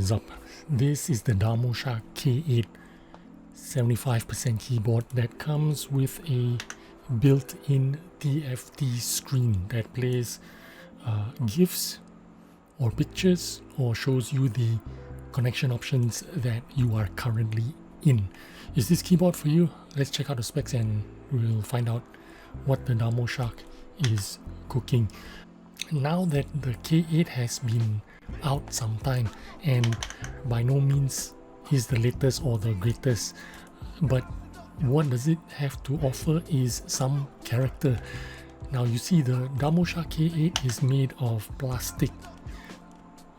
is up? This is the Darmoshark K8 75% keyboard that comes with a built-in TFT screen that plays GIFs or pictures or shows you the connection options that you are currently in. Is this keyboard for you? Let's check out the specs and we'll find out what the Darmoshark is cooking. Now that the K8 has been out some time and by no means is the latest or the greatest, but what does it have to offer is some character. Now you see the Darmoshark K8 is made of plastic,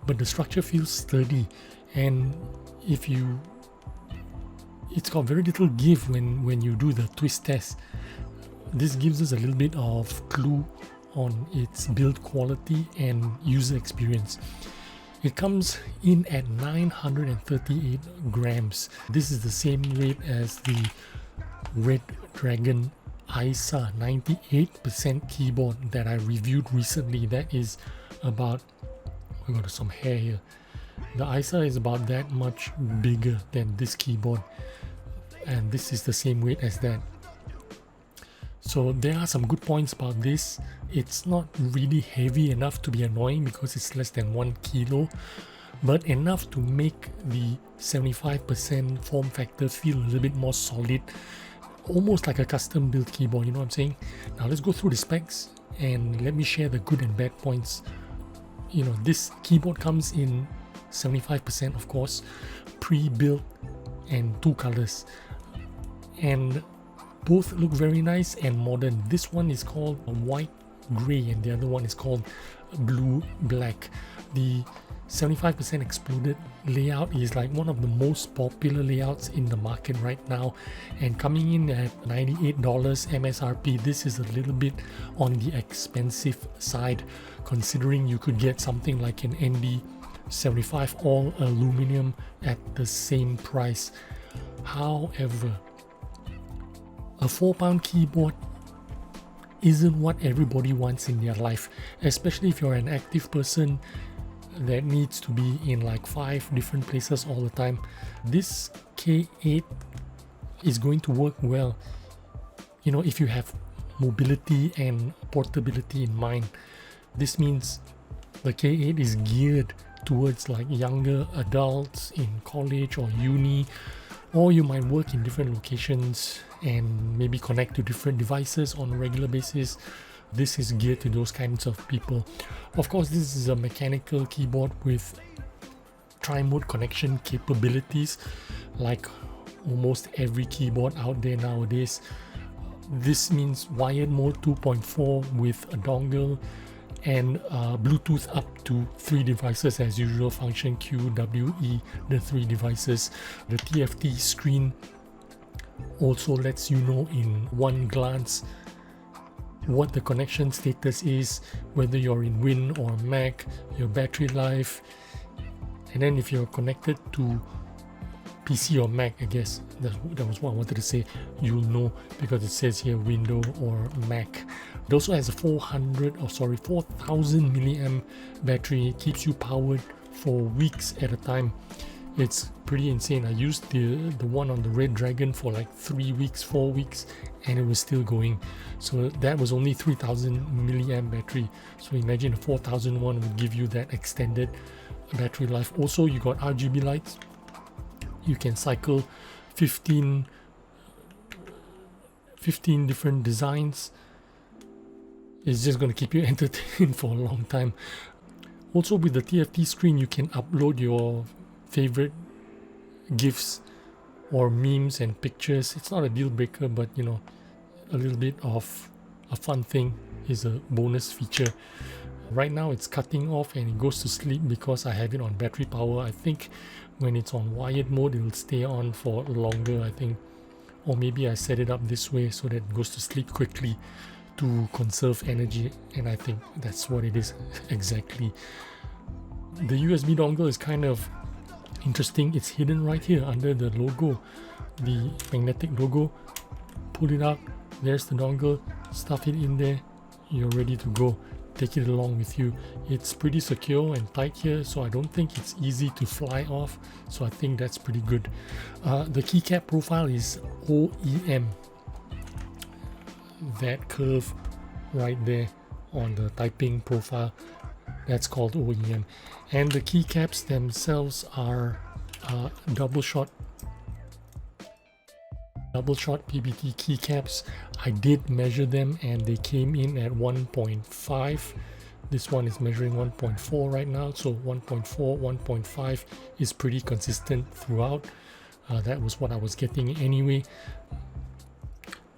but the structure feels sturdy, and it's got very little give when you do the twist test. This gives us a little bit of clue on its build quality and user experience. It comes in at 938 grams. This is the same weight as the Red Dragon ISA 98% keyboard that I reviewed recently. That is about, we got some hair here. The ISA is about that much bigger than this keyboard, and this is the same weight as that. So there are some good points about this. It's not really heavy enough to be annoying because it's less than 1 kilo, but enough to make the 75% form factor feel a little bit more solid, almost like a custom built keyboard, you know what I'm saying? Now let's go through the specs and let me share the good and bad points. You know, this keyboard comes in 75%, of course, pre-built and 2 colors, and both look very nice and modern. This one is called white gray and the other one is called blue black. The 75% exploded layout is like one of the most popular layouts in the market right now, and coming in at $98 MSRP, this is a little bit on the expensive side, considering you could get something like an ND75 all aluminum at the same price. However, a 4-pound keyboard isn't what everybody wants in their life, especially if you're an active person that needs to be in like 5 different places all the time. This K8 is going to work well, you know, if you have mobility and portability in mind. This means the K8 is geared towards like younger adults in college or uni, or you might work in different locations and maybe connect to different devices on a regular basis. This is geared to those kinds of people. Of course, this is a mechanical keyboard with tri-mode connection capabilities, like almost every keyboard out there nowadays. This means wired mode 2.4 with a dongle and Bluetooth up to 3 devices as usual, function Q, W, E, the 3 devices. The TFT screen also lets you know in one glance what the connection status is, whether you're in Win or Mac, your battery life, and then if you're connected to PC or Mac, I guess that was what I wanted to say, you'll know because it says here Window or Mac. It also has a 4,000 milliamp battery. It keeps you powered for weeks at a time. It's pretty insane. I used the one on the Red Dragon for like 3 weeks, 4 weeks, and it was still going. So that was only 3,000 milliamp battery. So imagine a 4,000 one would give you that extended battery life. Also, you got RGB lights. You can cycle 15 different designs. It's just going to keep you entertained for a long time. Also, with the TFT screen, you can upload your favorite GIFs or memes and pictures. It's not a deal breaker, but you know, a little bit of a fun thing is a bonus feature. Right now it's cutting off and it goes to sleep because I have it on battery power. I think when it's on wired mode, it will stay on for longer, I think. Or maybe I set it up this way so that it goes to sleep quickly to conserve energy, and I think that's what it is exactly. The USB dongle is kind of interesting. It's hidden right here under the logo, the magnetic logo. Pull it out, there's the dongle, stuff it in there, you're ready to go. take it along with you. It's pretty secure and tight here, so I don't think it's easy to fly off, so I think that's pretty good. The keycap profile is OEM, that curve right there on the typing profile, that's called OEM. And the keycaps themselves are double shot PBT keycaps. I did measure them and they came in at 1.5. This one is measuring 1.4 right now, so 1.4, 1.5 is pretty consistent throughout. That was what I was getting anyway.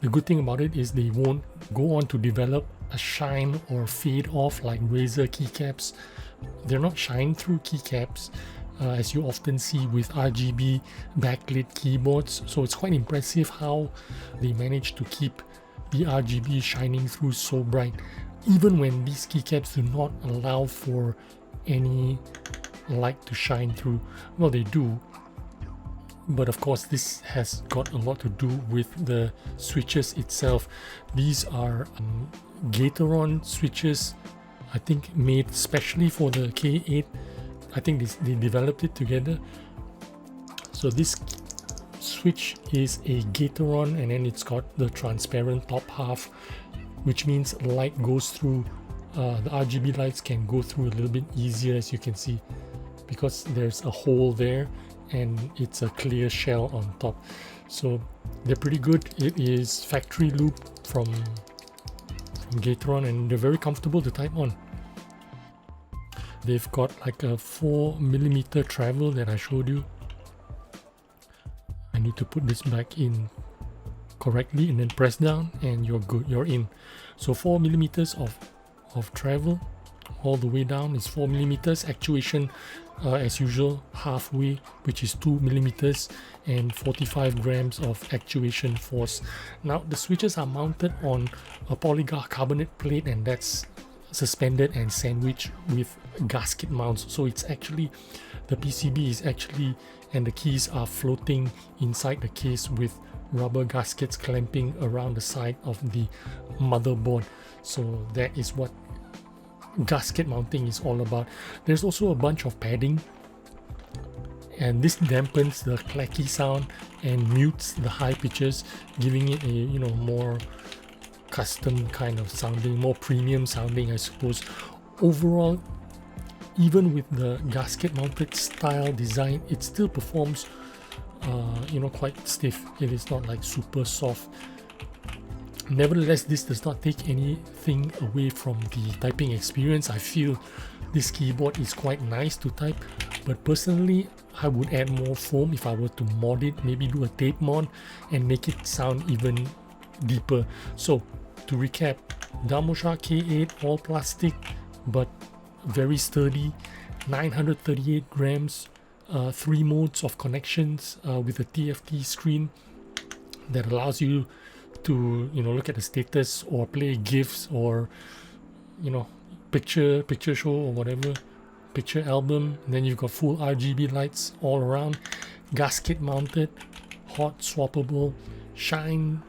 The good thing about it is they won't go on to develop a shine or fade off like Razer keycaps. They're not shine through keycaps, as you often see with RGB backlit keyboards. So it's quite impressive how they manage to keep the RGB shining through so bright, even when these keycaps do not allow for any light to shine through. Well, they do, but of course this has got a lot to do with the switches itself. These are Gateron switches, I think made specially for the K8. I think they developed it together. So this switch is a Gateron, and then it's got the transparent top half, which means light goes through, the RGB lights can go through a little bit easier, as you can see, because there's a hole there and it's a clear shell on top. So they're pretty good. It is factory loop from Gateron, and they're very comfortable to type on. They've got like a 4mm travel that I showed you. I need to put this back in correctly and then press down and you're good, you're in. So 4mm of travel all the way down is 4mm. Actuation as usual halfway, which is 2mm, and 45 grams of actuation force. Now the switches are mounted on a polycarbonate plate, and that's suspended and sandwiched with gasket mounts. So it's actually, the PCB is actually, and the keys are floating inside the case with rubber gaskets clamping around the side of the motherboard. So that is what gasket mounting is all about. There's also a bunch of padding, and this dampens the clacky sound and mutes the high pitches, giving it a more custom kind of sounding, more premium sounding, I suppose. Overall, even with the gasket mounted style design, it still performs quite stiff. It is not like super soft. Nevertheless, this does not take anything away from the typing experience. I feel this keyboard is quite nice to type, but personally I would add more foam if I were to mod it, maybe do a tape mod and make it sound even deeper. So to recap, Darmoshark K8 all plastic but very sturdy, 938 grams, 3 modes of connections with a TFT screen that allows you to look at the status or play GIFs or picture show or whatever, picture album. And then you've got full RGB lights all around, gasket mounted, hot swappable, shine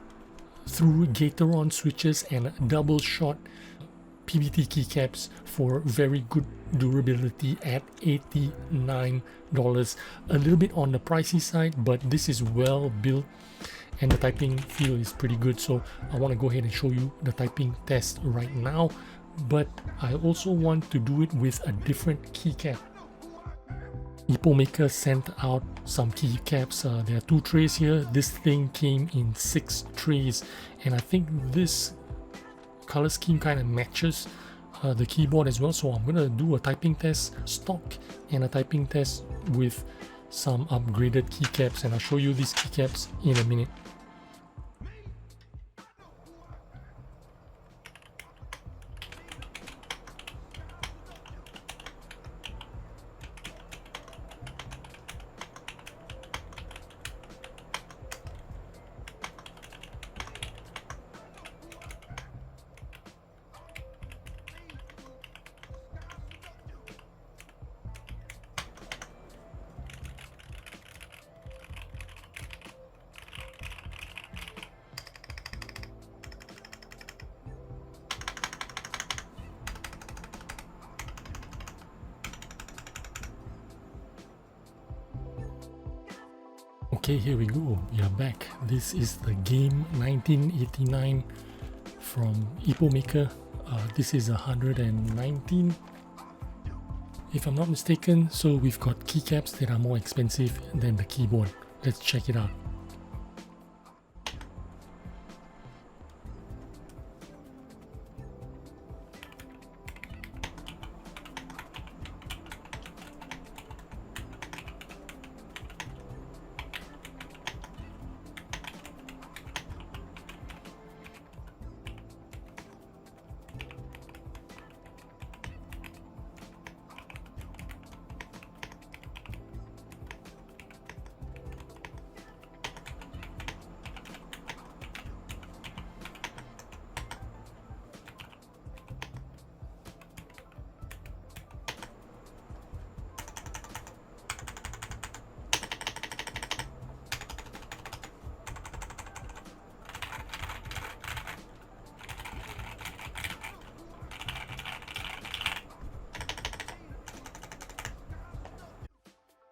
through Gateron switches, and double shot PBT keycaps for very good durability at $89. A little bit on the pricey side, but this is well built and the typing feel is pretty good. So I want to go ahead and show you the typing test right now, but I also want to do it with a different keycap. Maker sent out some keycaps. There are 2 trays here. This thing came in 6 trays, and I think this color scheme kind of matches the keyboard as well. So I'm gonna do a typing test stock and a typing test with some upgraded keycaps, and I'll show you these keycaps in a minute. Okay, here we go. We are back. This is the game 1989 from Ipo Maker. This is 119, if I'm not mistaken. So we've got keycaps that are more expensive than the keyboard. Let's check it out.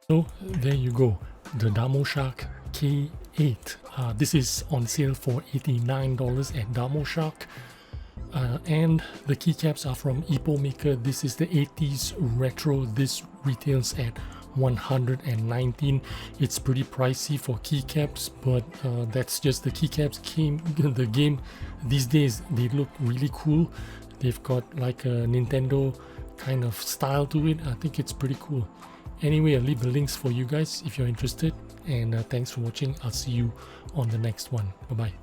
So there you go, the Darmoshark K8. This is on sale for $89 at Darmoshark. And the keycaps are from Ipo Maker. This is the 80s retro. This retails at $119. It's pretty pricey for keycaps, but that's just the keycaps. The game these days, they look really cool. They've got like a Nintendo kind of style to it. I think it's pretty cool. Anyway, I'll leave the links for you guys if you're interested, and thanks for watching. I'll see you on the next one. Bye bye.